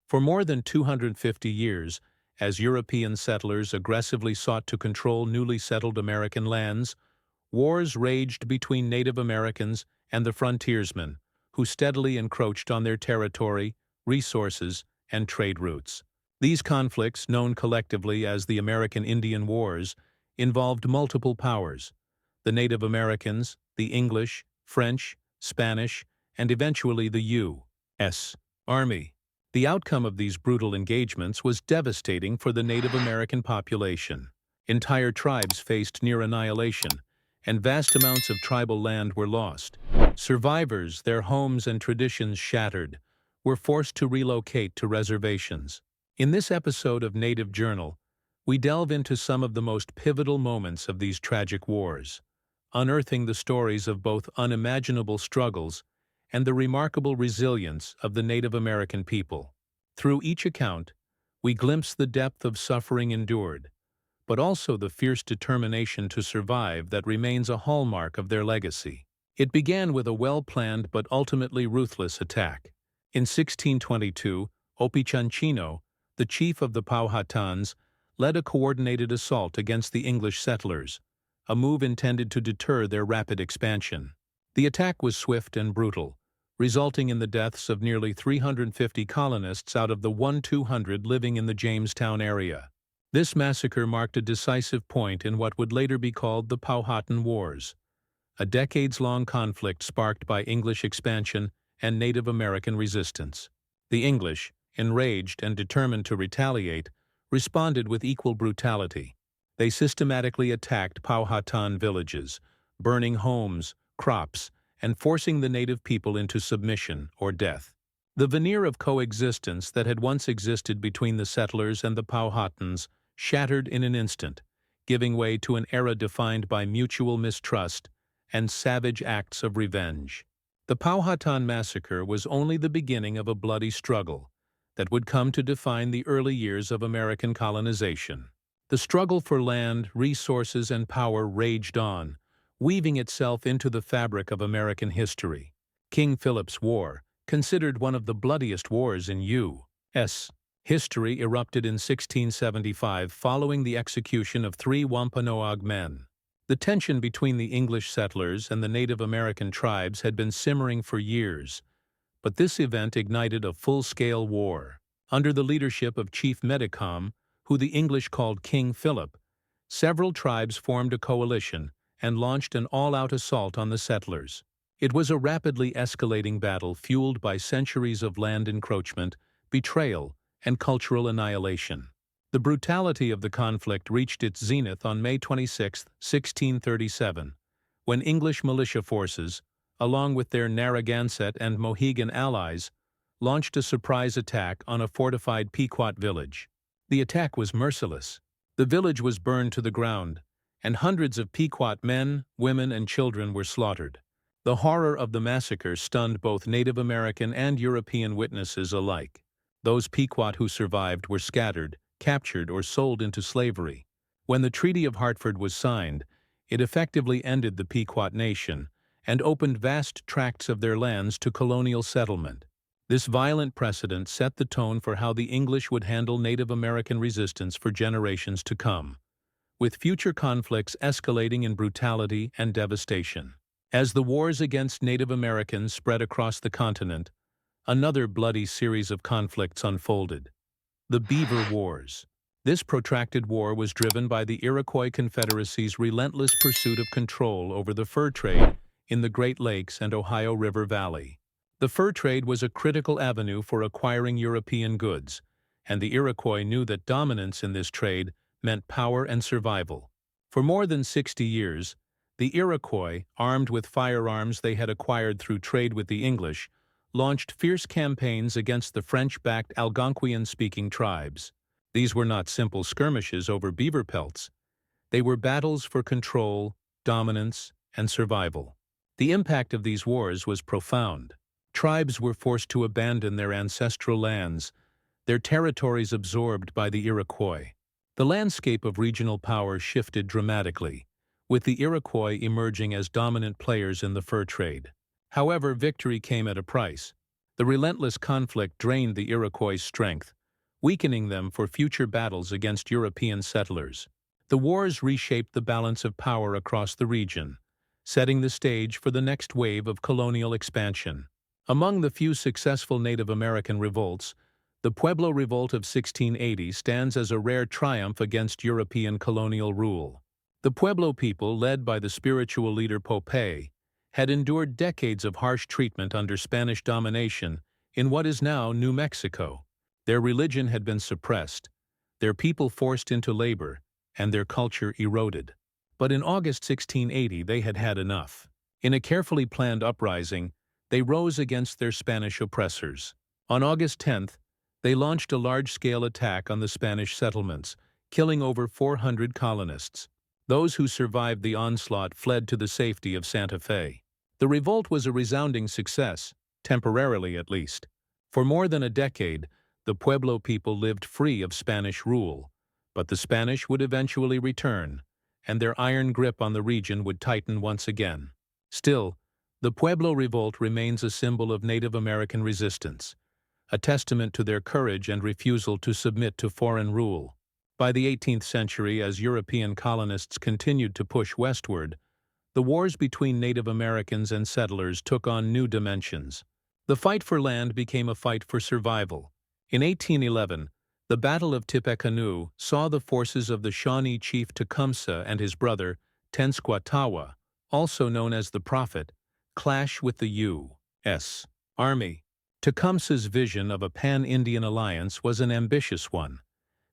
For more than 250 years, as European settlers aggressively sought to control newly settled American lands, wars raged between Native Americans and the frontiersmen, who steadily encroached on their territory, resources, and trade routes. These conflicts, known collectively as the American Indian Wars, involved multiple powers: the Native Americans, the English, French, Spanish, and eventually the U.S. Army. The outcome of these brutal engagements was devastating for the Native American population. Entire tribes faced near annihilation, and vast amounts of tribal land were lost. Survivors, their homes and traditions shattered, were forced to relocate to reservations. In this episode of Native Journal, we delve into some of the most pivotal moments of these tragic wars, unearthing the stories of both unimaginable struggles and the remarkable resilience of the Native American people. Through each account, we glimpse the depth of suffering endured, but also the fierce determination to survive that remains a hallmark of their legacy. It began with a well-planned but ultimately ruthless attack. In 1622, Opechancanough, the chief of the Powhatans, led a coordinated assault against the English settlers, a move intended to deter their rapid expansion. The attack was swift and brutal, resulting in the deaths of nearly 350 colonists out of the 1,200 living in the Jamestown area. This massacre marked a decisive point in what would later be called the Powhatan Wars, a decades-long conflict sparked by English expansion and Native American resistance. The English, enraged and determined to retaliate, responded with equal brutality. They systematically attacked Powhatan villages, burning homes, crops, and forcing the native people into submission or death. The veneer of coexistence that had once existed between the settlers and the Powhatans shattered in an instant, giving way to an era defined by mutual mistrust and savage acts of revenge. The Powhatan massacre was only the beginning of a bloody struggle that would come to define the early years of American colonization. The struggle for land, resources, and power raged on, weaving itself into the fabric of American history. King Philip's War, considered one of the bloodiest wars in U.S. history, erupted in 1675 following the execution of 3 Wampanoag men. The tension between the English settlers and the Native American tribes had been simmering for years, but this event ignited a full-scale war. Under the leadership of Chief Medicom, who the English called King Philip, several tribes formed a coalition and launched an all-out assault on the settlers. It was a rapidly escalating battle fueled by centuries of land encroachment, betrayal, and cultural annihilation. The brutality of the conflict reached its zenith on May 26, 1637, when English militia forces, along with their Narragansett and Mohegan allies, launched a surprise attack on a fortified Pequot village. The attack was merciless. The village was burned to the ground, and hundreds of Pequot men, women, and children were slaughtered. The horror of the massacre stunned both Native American and European witnesses alike. Those Pequot who survived were scattered, captured, or sold into slavery. When the Treaty of Hartford was signed, it effectively ended the Pequot Nation and opened vast tracts of their lands to colonial settlement. This violent precedent set the tone for how the English would handle Native American resistance for generations to come, with future conflicts escalating in brutality and devastation. As the wars against Native Americans spread across the continent, another bloody series of conflicts unfolded: the Beaver Wars. This protracted war was driven by the Iroquois Confederacy's relentless pursuit of control over the fur trade in the Great Lakes and Ohio River Valley. The fur trade was a critical avenue for acquiring European goods, and the Iroquois knew that dominance in this trade meant power and survival. For more than 60 years, the Iroquois, armed with firearms they had acquired through trade with the English, launched fierce campaigns against the French-backed Algonquian-speaking tribes. These were not simple skirmishes over beaver pelts. They were battles for control, dominance, and survival. The impact of these wars was profound. Tribes were forced to abandon their ancestral lands, their territories absorbed by the Iroquois. The landscape of regional power shifted dramatically, with the Iroquois emerging as dominant players in the fur trade. However, victory came at a price. The relentless conflict drained the Iroquois' strength, weakening them for future battles against European settlers. The wars reshaped the balance of power across the region, setting the stage for the next wave of colonial expansion. Among the few successful Native American revolts, the Pueblo Revolt of 1680 stands as a rare triumph against European colonial rule. The Pueblo people, led by the spiritual leader Popé, had endured decades of harsh treatment under Spanish domination in what is now New Mexico. Their religion had been suppressed, their people forced into labor, and their culture eroded. But in August 1680 they had had enough. In a carefully planned uprising, they rose against their Spanish oppressors. On August 10th, they launched a large-scale attack on the Spanish settlements, killing over 400 colonists. Those who survived the onslaught fled to the safety of Santa Fe. The revolt was a resounding success, temporarily at least. For more than a decade, the Pueblo people lived free of Spanish rule, but the Spanish would eventually return, and their iron grip on the region would tighten once again. Still, the Pueblo Revolt remains a symbol of Native American resistance, a testament to their courage and refusal to submit to foreign rule. By the 18th century, as European colonists continued to push westward, the wars between Native Americans and settlers took on new dimensions. The fight for land became a fight for survival. In 1811, the Battle of Tippecanoe saw the forces of the Shawnee chief Tecumseh and his brother, Tenskwatawa, also known as the Prophet, clash with the U.S. Army. Tecumseh's vision of a pan-Indian alliance was an ambitious one,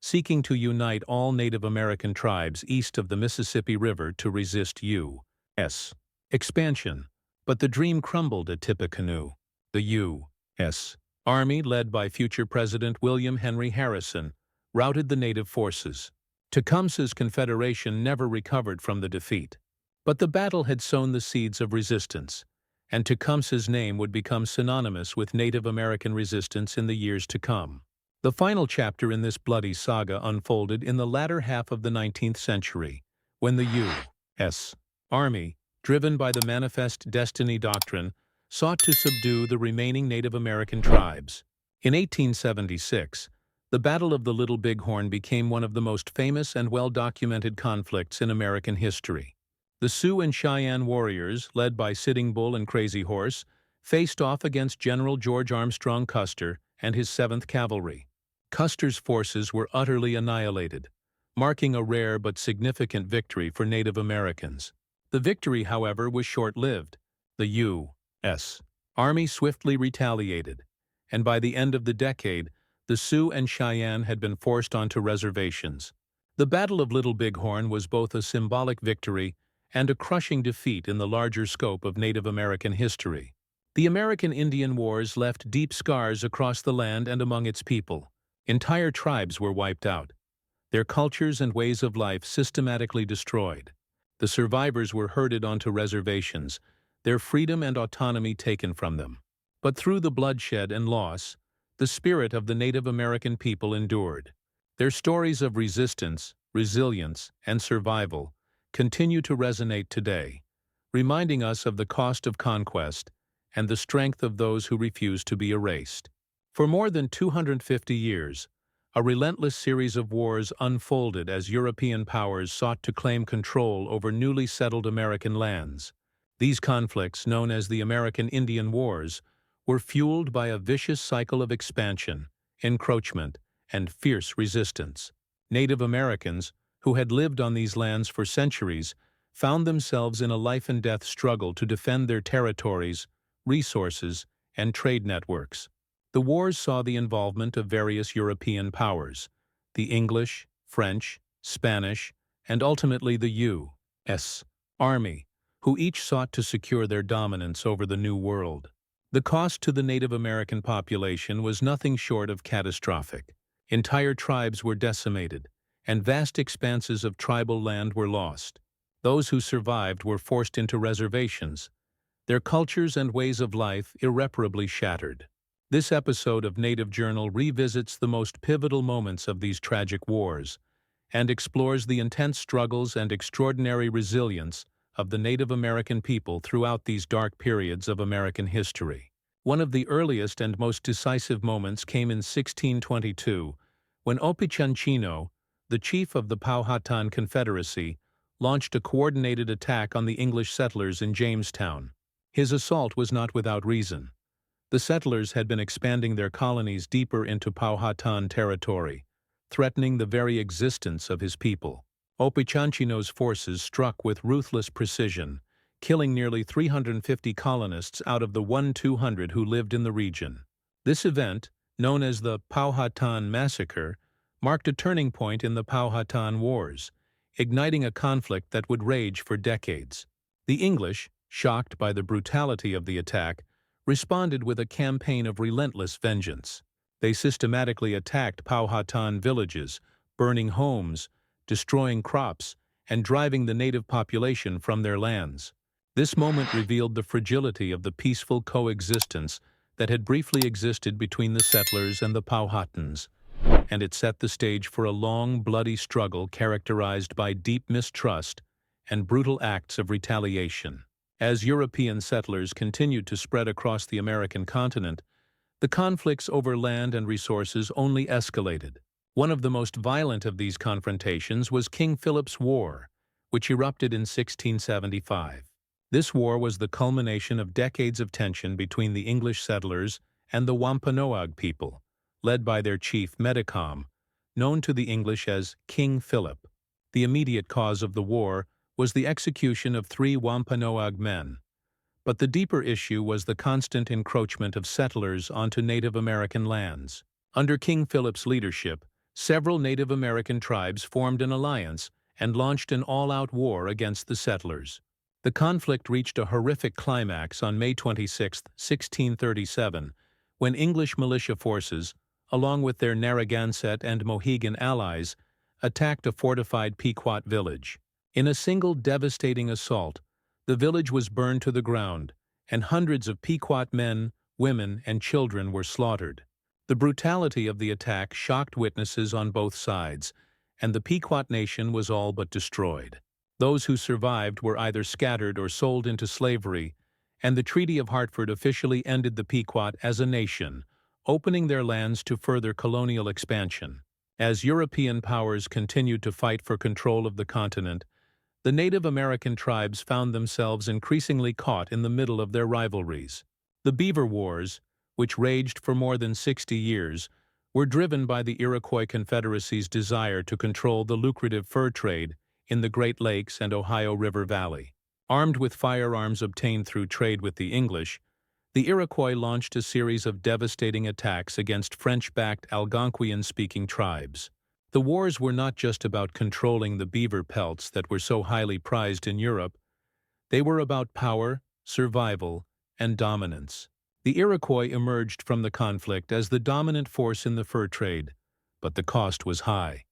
seeking to unite all Native American tribes east of the Mississippi River to resist U.S. expansion. But the dream crumbled at Tippecanoe. The U.S. Army, led by future President William Henry Harrison, routed the native forces. Tecumseh's Confederation never recovered from the defeat. But the battle had sown the seeds of resistance, and Tecumseh's name would become synonymous with Native American resistance in the years to come. The final chapter in this bloody saga unfolded in the latter half of the 19th century, when the U.S. Army, driven by the Manifest Destiny Doctrine, sought to subdue the remaining Native American tribes. In 1876, the Battle of the Little Bighorn became one of the most famous and well-documented conflicts in American history. The Sioux and Cheyenne warriors, led by Sitting Bull and Crazy Horse, faced off against General George Armstrong Custer and his 7th Cavalry. Custer's forces were utterly annihilated, marking a rare but significant victory for Native Americans. The victory, however, was short-lived. The U.S. Army swiftly retaliated, and by the end of the decade, the Sioux and Cheyenne had been forced onto reservations. The Battle of Little Bighorn was both a symbolic victory and a crushing defeat in the larger scope of Native American history. The American Indian Wars left deep scars across the land and among its people. Entire tribes were wiped out, their cultures and ways of life systematically destroyed. The survivors were herded onto reservations, their freedom and autonomy taken from them. But through the bloodshed and loss, the spirit of the Native American people endured. Their stories of resistance, resilience, and survival continue to resonate today, reminding us of the cost of conquest and the strength of those who refuse to be erased. For more than 250 years, a relentless series of wars unfolded as European powers sought to claim control over newly settled American lands. These conflicts, known as the American Indian Wars, were fueled by a vicious cycle of expansion, encroachment, and fierce resistance. Native Americans, who had lived on these lands for centuries, found themselves in a life-and-death struggle to defend their territories, resources, and trade networks. The wars saw the involvement of various European powers, the English, French, Spanish, and ultimately the U.S. Army, who each sought to secure their dominance over the New World. The cost to the Native American population was nothing short of catastrophic. Entire tribes were decimated, and vast expanses of tribal land were lost. Those who survived were forced into reservations, their cultures and ways of life irreparably shattered. This episode of Native Journal revisits the most pivotal moments of these tragic wars and explores the intense struggles and extraordinary resilience of the Native American people throughout these dark periods of American history. One of the earliest and most decisive moments came in 1622, when Opechancino, the chief of the Powhatan Confederacy, launched a coordinated attack on the English settlers in Jamestown. His assault was not without reason. The settlers had been expanding their colonies deeper into Powhatan territory, threatening the very existence of his people. Opechancino's forces struck with ruthless precision, killing nearly 350 colonists out of the 1,200 who lived in the region. This event, known as the Powhatan Massacre, marked a turning point in the Powhatan Wars, igniting a conflict that would rage for decades. The English, shocked by the brutality of the attack, responded with a campaign of relentless vengeance. They systematically attacked Powhatan villages, burning homes, destroying crops, and driving the native population from their lands. This moment revealed the fragility of the peaceful coexistence that had briefly existed between the settlers and the Powhatans, and it set the stage for a long, bloody struggle characterized by deep mistrust and brutal acts of retaliation. As European settlers continued to spread across the American continent, the conflicts over land and resources only escalated. One of the most violent of these confrontations was King Philip's War, which erupted in 1675. This war was the culmination of decades of tension between the English settlers and the Wampanoag people, led by their chief Metacom, known to the English as King Philip. The immediate cause of the war was the execution of 3 Wampanoag men, but the deeper issue was the constant encroachment of settlers onto Native American lands. Under King Philip's leadership, several Native American tribes formed an alliance and launched an all-out war against the settlers. The conflict reached a horrific climax on May 26, 1637, when English militia forces, along with their Narragansett and Mohegan allies, attacked a fortified Pequot village. In a single devastating assault, the village was burned to the ground, and hundreds of Pequot men, women, and children were slaughtered. The brutality of the attack shocked witnesses on both sides, and the Pequot nation was all but destroyed. Those who survived were either scattered or sold into slavery, and the Treaty of Hartford officially ended the Pequot as a nation, opening their lands to further colonial expansion. As European powers continued to fight for control of the continent, the Native American tribes found themselves increasingly caught in the middle of their rivalries. The Beaver Wars, which raged for more than 60 years, were driven by the Iroquois Confederacy's desire to control the lucrative fur trade in the Great Lakes and Ohio River Valley. Armed with firearms obtained through trade with the English, the Iroquois launched a series of devastating attacks against French-backed Algonquian-speaking tribes. The wars were not just about controlling the beaver pelts that were so highly prized in Europe. They were about power, survival, and dominance. The Iroquois emerged from the conflict as the dominant force in the fur trade, but the cost was high.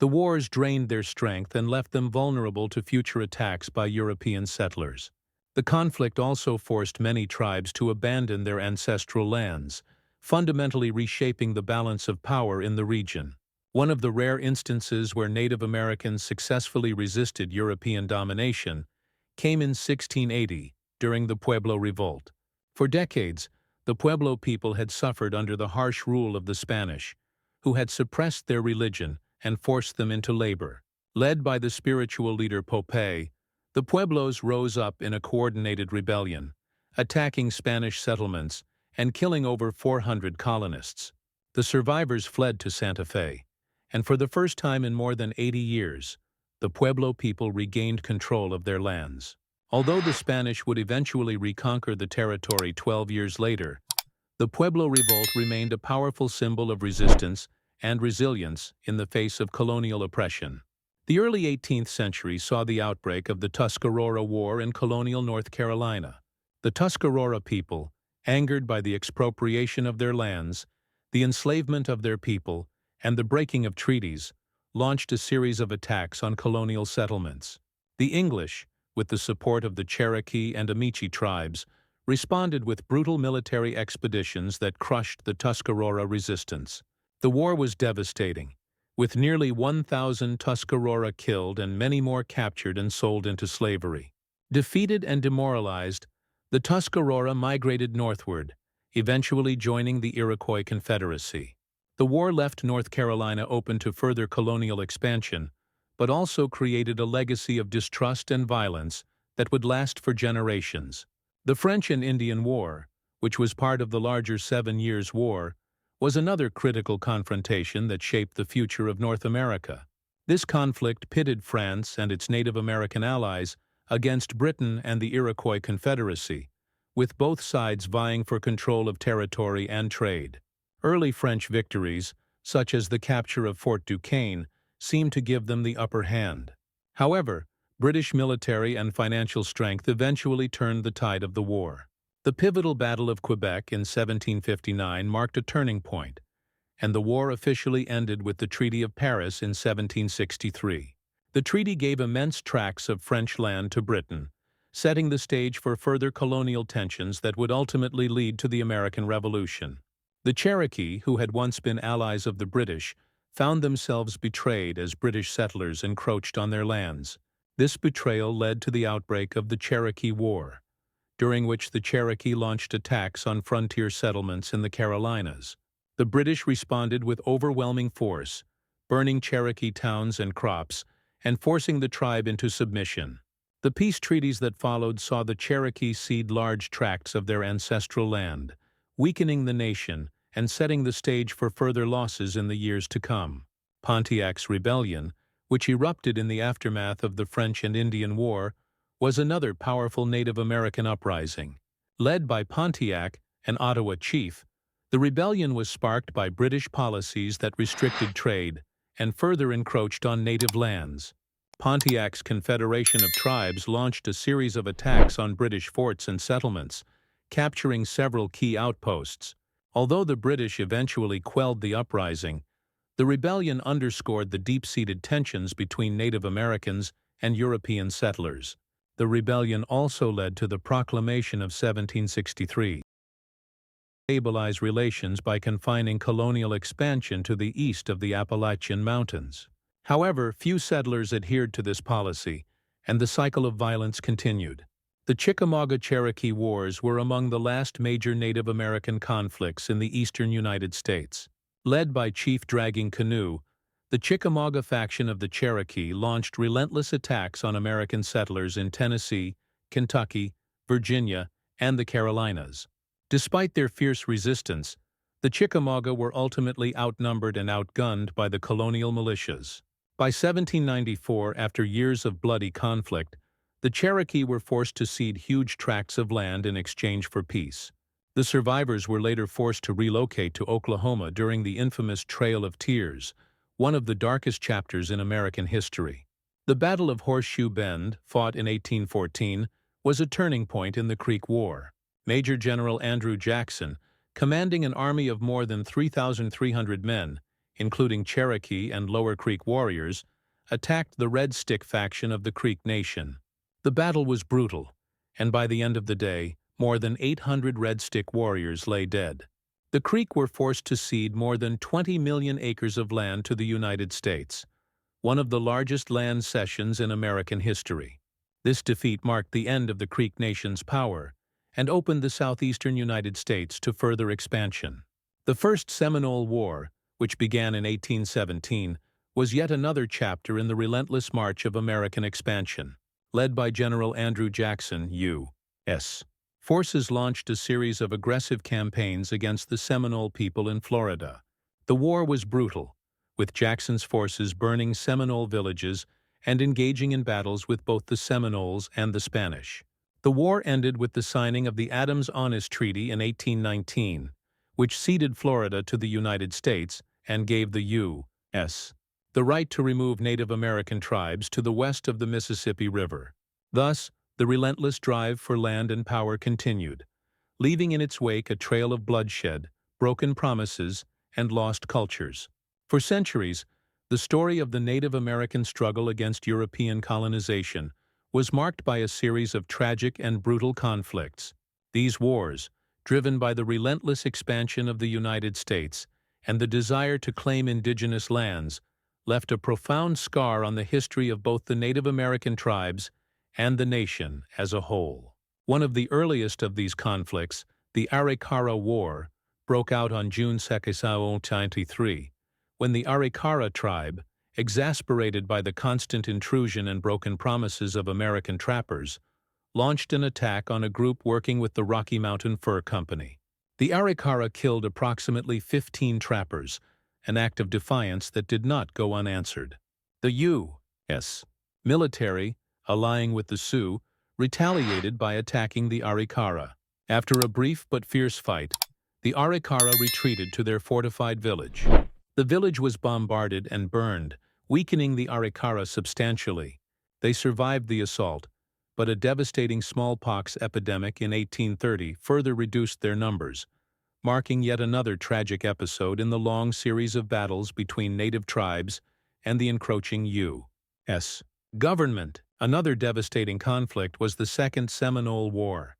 The wars drained their strength and left them vulnerable to future attacks by European settlers. The conflict also forced many tribes to abandon their ancestral lands, fundamentally reshaping the balance of power in the region. One of the rare instances where Native Americans successfully resisted European domination came in 1680, during the Pueblo Revolt. For decades, the Pueblo people had suffered under the harsh rule of the Spanish, who had suppressed their religion and forced them into labor. Led by the spiritual leader Popé, the Pueblos rose up in a coordinated rebellion, attacking Spanish settlements and killing over 400 colonists. The survivors fled to Santa Fe, and for the first time in more than 80 years, the Pueblo people regained control of their lands. Although the Spanish would eventually reconquer the territory 12 years later, the Pueblo Revolt remained a powerful symbol of resistance and resilience in the face of colonial oppression. The early 18th century saw the outbreak of the Tuscarora War in colonial North Carolina. The Tuscarora people, angered by the expropriation of their lands, the enslavement of their people, and the breaking of treaties, launched a series of attacks on colonial settlements. The English, with the support of the Cherokee and Amici tribes, responded with brutal military expeditions that crushed the Tuscarora resistance. The war was devastating, with nearly 1,000 Tuscarora killed and many more captured and sold into slavery. Defeated and demoralized, the Tuscarora migrated northward, eventually joining the Iroquois Confederacy. The war left North Carolina open to further colonial expansion, but also created a legacy of distrust and violence that would last for generations. The French and Indian War, which was part of the larger 7 Years' War, was another critical confrontation that shaped the future of North America. This conflict pitted France and its Native American allies against Britain and the Iroquois Confederacy, with both sides vying for control of territory and trade. Early French victories, such as the capture of Fort Duquesne, seemed to give them the upper hand. However, British military and financial strength eventually turned the tide of the war. The pivotal Battle of Quebec in 1759 marked a turning point, and the war officially ended with the Treaty of Paris in 1763. The treaty gave immense tracts of French land to Britain, setting the stage for further colonial tensions that would ultimately lead to the American Revolution. The Cherokee, who had once been allies of the British, found themselves betrayed as British settlers encroached on their lands. This betrayal led to the outbreak of the Cherokee War, during which the Cherokee launched attacks on frontier settlements in the Carolinas. The British responded with overwhelming force, burning Cherokee towns and crops, and forcing the tribe into submission. The peace treaties that followed saw the Cherokee cede large tracts of their ancestral land, weakening the nation and setting the stage for further losses in the years to come. Pontiac's rebellion, which erupted in the aftermath of the French and Indian War, was another powerful Native American uprising. Led by Pontiac, an Ottawa chief, the rebellion was sparked by British policies that restricted trade and further encroached on native lands. Pontiac's confederation of tribes launched a series of attacks on British forts and settlements, capturing several key outposts. Although the British eventually quelled the uprising, the rebellion underscored the deep-seated tensions between Native Americans and European settlers. The rebellion also led to the Proclamation of 1763. Stabilize relations by confining colonial expansion to the east of the Appalachian Mountains. However, few settlers adhered to this policy, and the cycle of violence continued. The Chickamauga-Cherokee Wars were among the last major Native American conflicts in the eastern United States. Led by Chief Dragging Canoe, the Chickamauga faction of the Cherokee launched relentless attacks on American settlers in Tennessee, Kentucky, Virginia, and the Carolinas. Despite their fierce resistance, the Chickamauga were ultimately outnumbered and outgunned by the colonial militias. By 1794, after years of bloody conflict, the Cherokee were forced to cede huge tracts of land in exchange for peace. The survivors were later forced to relocate to Oklahoma during the infamous Trail of Tears, one of the darkest chapters in American history. The Battle of Horseshoe Bend, fought in 1814, was a turning point in the Creek War. Major General Andrew Jackson, commanding an army of more than 3,300 men, including Cherokee and Lower Creek warriors, attacked the Red Stick faction of the Creek Nation. The battle was brutal, and by the end of the day, more than 800 Red Stick warriors lay dead. The Creek were forced to cede more than 20 million acres of land to the United States, one of the largest land cessions in American history. This defeat marked the end of the Creek Nation's power and opened the southeastern United States to further expansion. The First Seminole War, which began in 1817, was yet another chapter in the relentless march of American expansion. Led by General Andrew Jackson, U.S. forces launched a series of aggressive campaigns against the Seminole people in Florida. The war was brutal, with Jackson's forces burning Seminole villages and engaging in battles with both the Seminoles and the Spanish. The war ended with the signing of the Adams-Onis Treaty in 1819, which ceded Florida to the United States and gave the U.S. the right to remove Native American tribes to the west of the Mississippi River. Thus, the relentless drive for land and power continued, leaving in its wake a trail of bloodshed, broken promises, and lost cultures. For centuries, the story of the Native American struggle against European colonization was marked by a series of tragic and brutal conflicts. These wars, driven by the relentless expansion of the United States and the desire to claim indigenous lands, left a profound scar on the history of both the Native American tribes and the nation as a whole. One of the earliest of these conflicts, The Arikara War broke out on June 2, 1993, when the Arikara tribe, exasperated by the constant intrusion and broken promises of American trappers, launched an attack on a group working with the Rocky Mountain Fur Company. The Arikara killed approximately 15 trappers, an act of defiance that did not go unanswered. The U.S. military, allying with the Sioux, retaliated by attacking the Arikara. After a brief but fierce fight, the Arikara retreated to their fortified village. The village was bombarded and burned, weakening the Arikara substantially. They survived the assault, but a devastating smallpox epidemic in 1830 further reduced their numbers, marking yet another tragic episode in the long series of battles between native tribes and the encroaching U.S. government. Another devastating conflict was the Second Seminole War,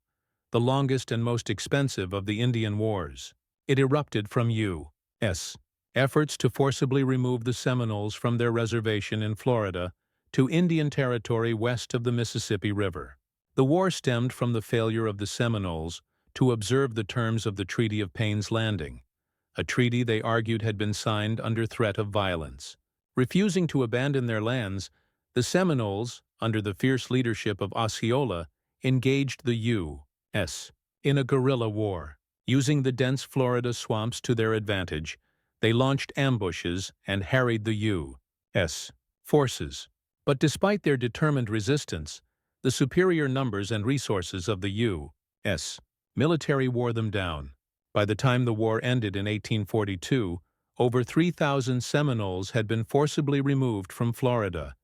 the longest and most expensive of the Indian Wars. It erupted from U.S. efforts to forcibly remove the Seminoles from their reservation in Florida to Indian Territory west of the Mississippi River. The war stemmed from the failure of the Seminoles to observe the terms of the Treaty of Payne's Landing, a treaty they argued had been signed under threat of violence. Refusing to abandon their lands, the Seminoles, under the fierce leadership of Osceola, engaged the U.S. in a guerrilla war. Using the dense Florida swamps to their advantage, they launched ambushes and harried the U.S. forces. But despite their determined resistance, the superior numbers and resources of the U.S. military wore them down. By the time the war ended in 1842, over 3,000 Seminoles had been forcibly removed from Florida,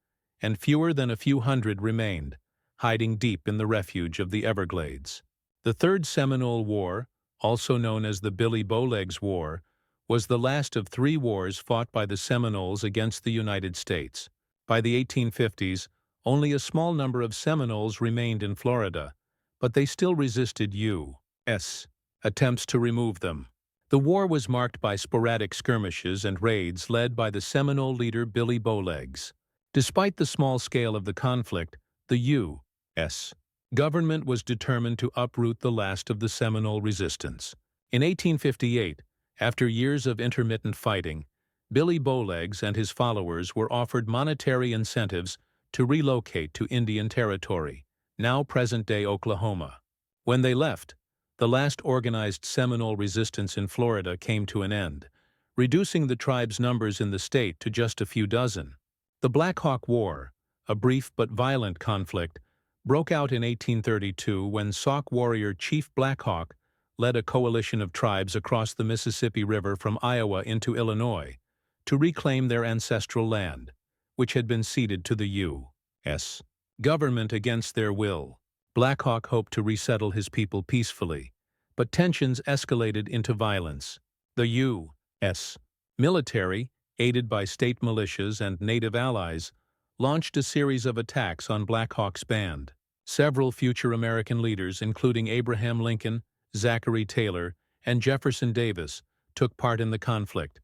and fewer than a few hundred remained, hiding deep in the refuge of the Everglades. The Third Seminole War, also known as the Billy Bowlegs War, was the last of 3 wars fought by the Seminoles against the United States. By the 1850s, only a small number of Seminoles remained in Florida, but they still resisted U.S. attempts to remove them. The war was marked by sporadic skirmishes and raids led by the Seminole leader Billy Bowlegs. Despite the small scale of the conflict, the U.S. government was determined to uproot the last of the Seminole resistance. In 1858, after years of intermittent fighting, Billy Bowlegs and his followers were offered monetary incentives to relocate to Indian Territory, now present-day Oklahoma. When they left, the last organized Seminole resistance in Florida came to an end, reducing the tribe's numbers in the state to just a few dozen. The Black Hawk War, a brief but violent conflict, broke out in 1832 when Sauk warrior Chief Black Hawk led a coalition of tribes across the Mississippi River from Iowa into Illinois to reclaim their ancestral land, which had been ceded to the U.S. government against their will. Black Hawk hoped to resettle his people peacefully, but tensions escalated into violence. The U.S. military, aided by state militias and native allies, launched a series of attacks on Black Hawk's band. Several future American leaders, including Abraham Lincoln, Zachary Taylor, and Jefferson Davis, took part in the conflict.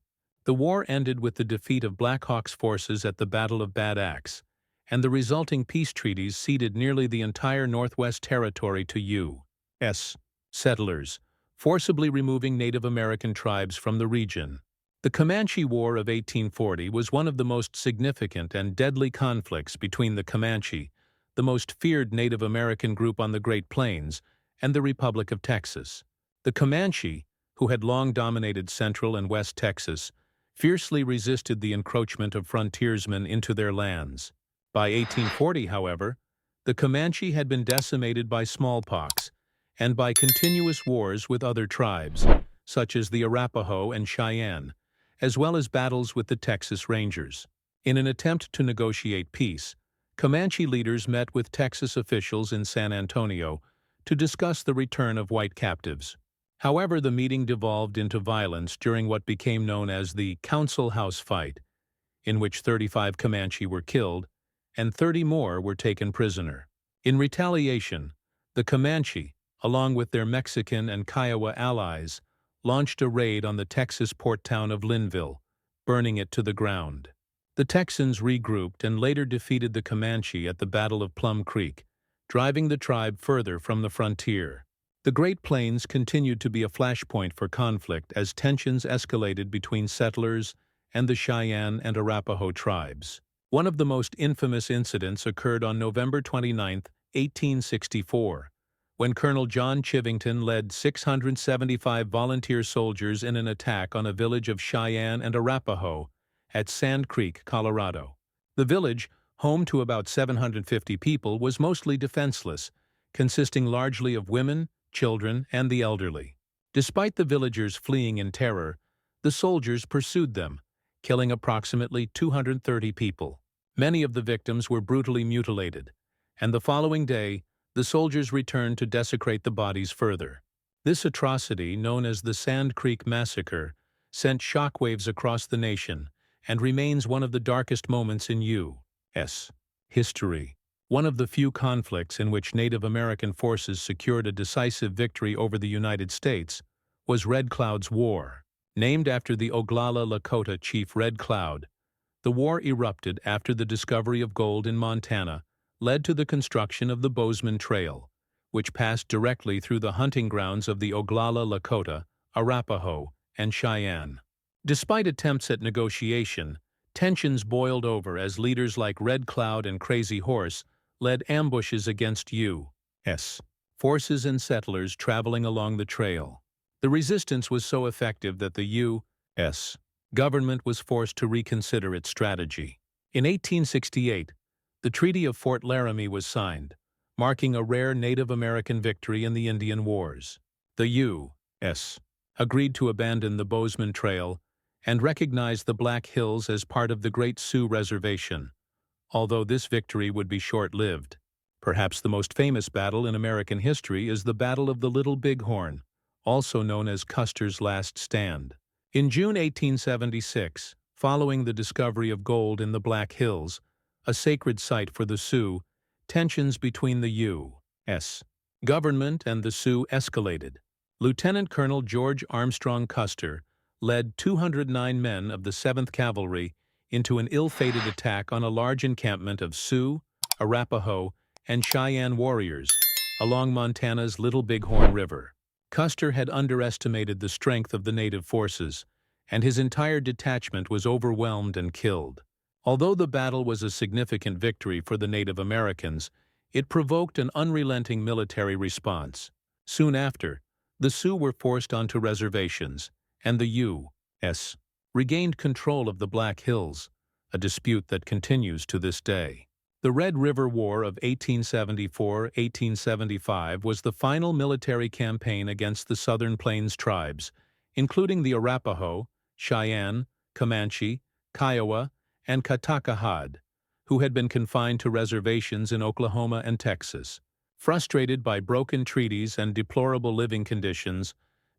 The war ended with the defeat of Black Hawk's forces at the Battle of Bad Axe, and the resulting peace treaties ceded nearly the entire Northwest Territory to U.S. settlers, forcibly removing Native American tribes from the region. The Comanche War of 1840 was one of the most significant and deadly conflicts between the Comanche, the most feared Native American group on the Great Plains, and the Republic of Texas. The Comanche, who had long dominated Central and West Texas, fiercely resisted the encroachment of frontiersmen into their lands. By 1840, however, the Comanche had been decimated by smallpox and by continuous wars with other tribes, such as the Arapaho and Cheyenne, as well as battles with the Texas Rangers. In an attempt to negotiate peace, Comanche leaders met with Texas officials in San Antonio to discuss the return of white captives. However, the meeting devolved into violence during what became known as the Council House Fight, in which 35 Comanche were killed and 30 more were taken prisoner. In retaliation, the Comanche, along with their Mexican and Kiowa allies, launched a raid on the Texas port town of Linville, burning it to the ground. The Texans regrouped and later defeated the Comanche at the Battle of Plum Creek, driving the tribe further from the frontier. The Great Plains continued to be a flashpoint for conflict as tensions escalated between settlers and the Cheyenne and Arapaho tribes. One of the most infamous incidents occurred on November 29, 1864, when Colonel John Chivington led 675 volunteer soldiers in an attack on a village of Cheyenne and Arapaho at Sand Creek, Colorado. The village, home to about 750 people, was mostly defenseless, consisting largely of women, children, and the elderly. Despite the villagers fleeing in terror, the soldiers pursued them, killing approximately 230 people. Many of the victims were brutally mutilated, and the following day, the soldiers returned to desecrate the bodies further. This atrocity, known as the Sand Creek Massacre, sent shockwaves across the nation and remains one of the darkest moments in U.S. history. One of the few conflicts in which Native American forces secured a decisive victory over the United States was Red Cloud's War. Named after the Oglala Lakota chief Red Cloud, the war erupted after the discovery of gold in Montana led to the construction of the Bozeman Trail, which passed directly through the hunting grounds of the Oglala Lakota, Arapaho, and Cheyenne. Despite attempts at negotiation, tensions boiled over as leaders like Red Cloud and Crazy Horse led ambushes against U.S. forces and settlers traveling along the trail. The resistance was so effective that the U.S. government was forced to reconsider its strategy. In 1868, the Treaty of Fort Laramie was signed, marking a rare Native American victory in the Indian Wars. The U.S. agreed to abandon the Bozeman Trail and recognize the Black Hills as part of the Great Sioux Reservation, although this victory would be short-lived. Perhaps the most famous battle in American history is the Battle of the Little Bighorn, also known as Custer's Last Stand. In June 1876, following the discovery of gold in the Black Hills, a sacred site for the Sioux, tensions between the U.S. government and the Sioux escalated. Lieutenant Colonel George Armstrong Custer led 209 men of the 7th Cavalry into an ill-fated attack on a large encampment of Sioux, Arapaho, and Cheyenne warriors along Montana's Little Bighorn River. Custer had underestimated the strength of the native forces, and his entire detachment was overwhelmed and killed. Although the battle was a significant victory for the Native Americans, it provoked an unrelenting military response. Soon after, the Sioux were forced onto reservations, and the U.S. regained control of the Black Hills, a dispute that continues to this day. The Red River War of 1874–1875 was the final military campaign against the Southern Plains tribes, including the Arapaho, Cheyenne, Comanche, Kiowa, and Katakahad, who had been confined to reservations in Oklahoma and Texas. Frustrated by broken treaties and deplorable living conditions,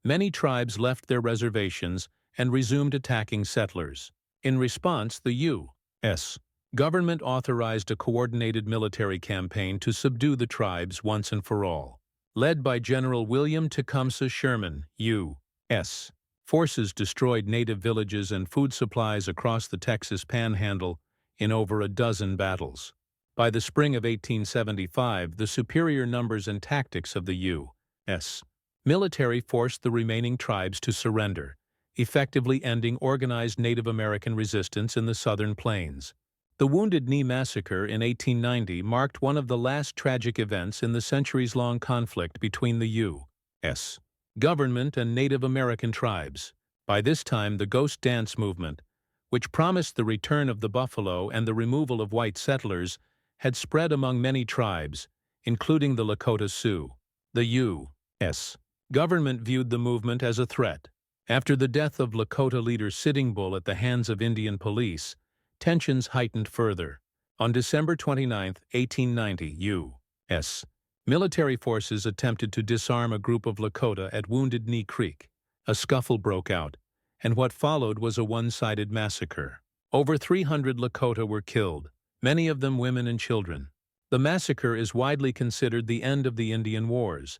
many tribes left their reservations and resumed attacking settlers. In response, the U.S. government authorized a coordinated military campaign to subdue the tribes once and for all. Led by General William Tecumseh Sherman, U.S. forces destroyed native villages and food supplies across the Texas Panhandle in over a dozen battles. By the spring of 1875, the superior numbers and tactics of the U.S. military forced the remaining tribes to surrender, effectively ending organized Native American resistance in the Southern Plains. The Wounded Knee Massacre in 1890 marked one of the last tragic events in the centuries-long conflict between the U.S. government and Native American tribes. By this time, the Ghost Dance movement, which promised the return of the buffalo and the removal of white settlers, had spread among many tribes, including the Lakota Sioux. The U.S. government viewed the movement as a threat. After the death of Lakota leader Sitting Bull at the hands of Indian police, tensions heightened further. On December 29, 1890, U.S. military forces attempted to disarm a group of Lakota at Wounded Knee Creek. A scuffle broke out, and what followed was a one-sided massacre. Over 300 Lakota were killed, many of them women and children. The massacre is widely considered the end of the Indian Wars,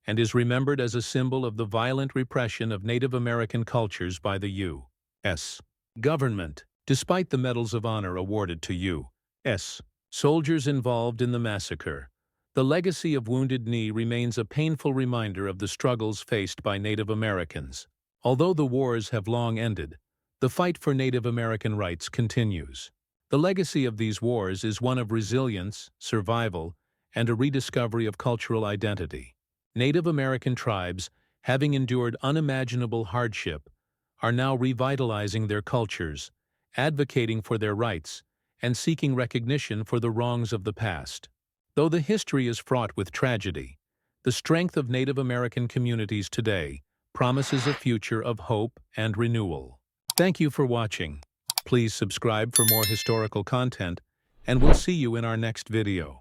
and is remembered as a symbol of the violent repression of Native American cultures by the U.S. government. Despite the Medals of Honor awarded to U.S. soldiers involved in the massacre, The legacy of Wounded Knee remains a painful reminder of the struggles faced by Native Americans. Although the wars have long ended, the fight for Native American rights continues. The legacy of these wars is one of resilience, survival, and a rediscovery of cultural identity. Native American tribes, having endured unimaginable hardship, are now revitalizing their cultures, advocating for their rights, and seeking recognition for the wrongs of the past. Though the history is fraught with tragedy, the strength of Native American communities today promises a future of hope and renewal. Thank you for watching. Please subscribe for more historical content, and we'll see you in our next video.